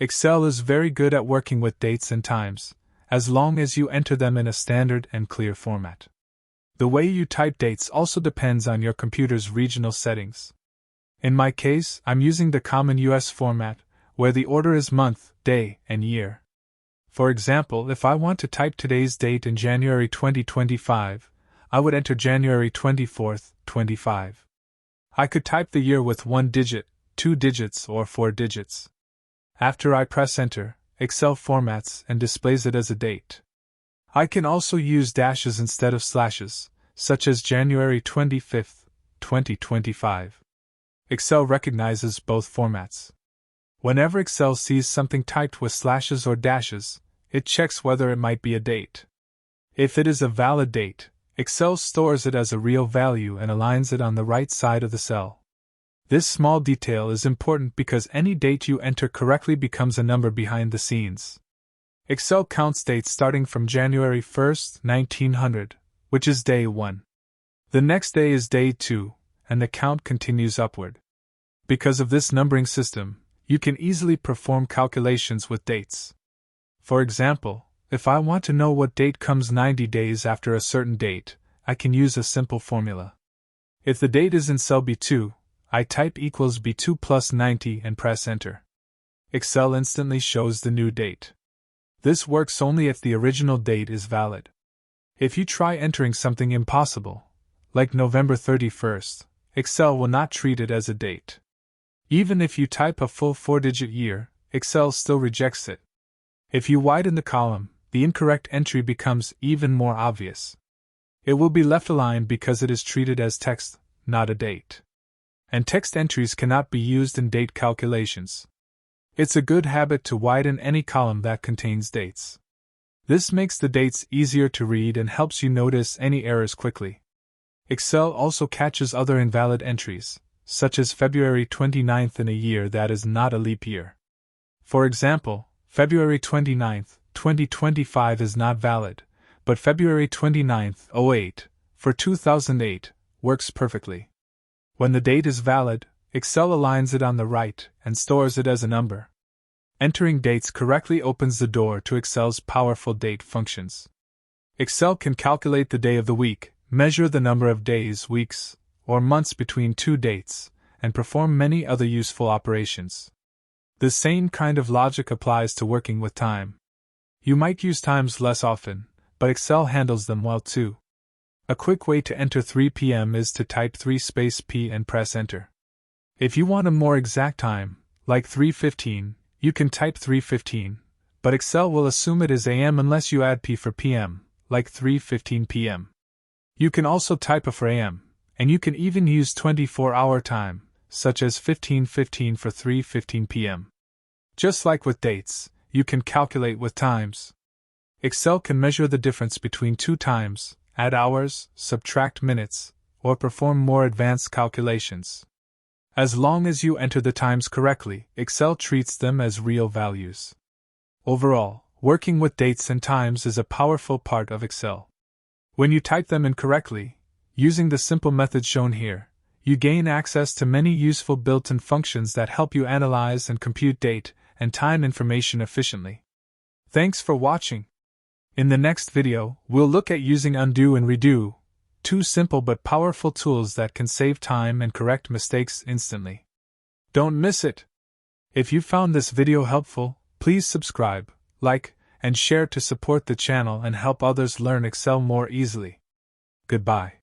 Excel is very good at working with dates and times, as long as you enter them in a standard and clear format. The way you type dates also depends on your computer's regional settings. In my case, I'm using the common US format, where the order is month, day, and year. For example, if I want to type today's date in January 2025, I would enter January 24th, 25. I could type the year with 1 digit, 2 digits, or 4 digits. After I press enter, Excel formats and displays it as a date. I can also use dashes instead of slashes, such as January 25th, 2025. Excel recognizes both formats. Whenever Excel sees something typed with slashes or dashes, it checks whether it might be a date. If it is a valid date, Excel stores it as a real value and aligns it on the right side of the cell. This small detail is important because any date you enter correctly becomes a number behind the scenes. Excel counts dates starting from January 1st, 1900, which is day 1. The next day is day 2, and the count continues upward. Because of this numbering system, you can easily perform calculations with dates. For example, if I want to know what date comes 90 days after a certain date, I can use a simple formula. If the date is in cell B2, I type equals B2 plus 90 and press enter. Excel instantly shows the new date. This works only if the original date is valid. If you try entering something impossible, like November 31st, Excel will not treat it as a date. Even if you type a full 4-digit year, Excel still rejects it. If you widen the column, the incorrect entry becomes even more obvious. It will be left aligned because it is treated as text, not a date. And text entries cannot be used in date calculations. It's a good habit to widen any column that contains dates. This makes the dates easier to read and helps you notice any errors quickly. Excel also catches other invalid entries, such as February 29th in a year that is not a leap year. For example, February 29th, 2025 is not valid, but February 29th, 08, for 2008, works perfectly. When the date is valid, Excel aligns it on the right and stores it as a number. Entering dates correctly opens the door to Excel's powerful date functions. Excel can calculate the day of the week, measure the number of days, weeks, or months between two dates, and perform many other useful operations. The same kind of logic applies to working with time. You might use times less often, but Excel handles them well too. A quick way to enter 3 p.m. is to type 3 space p and press enter. If you want a more exact time, like 3:15, you can type 3:15, but Excel will assume it is AM unless you add p for PM, like 3:15 p.m. You can also type a for AM, and you can even use 24-hour time, such as 15:15 for 3:15 p.m. Just like with dates, you can calculate with times. Excel can measure the difference between two times, add hours, subtract minutes, or perform more advanced calculations. As long as you enter the times correctly, Excel treats them as real values. Overall, working with dates and times is a powerful part of Excel. When you type them incorrectly, using the simple method shown here, you gain access to many useful built-in functions that help you analyze and compute date and time information efficiently. Thanks for watching. In the next video, we'll look at using undo and redo, two simple but powerful tools that can save time and correct mistakes instantly. Don't miss it! If you found this video helpful, please subscribe, like, and share to support the channel and help others learn Excel more easily. Goodbye.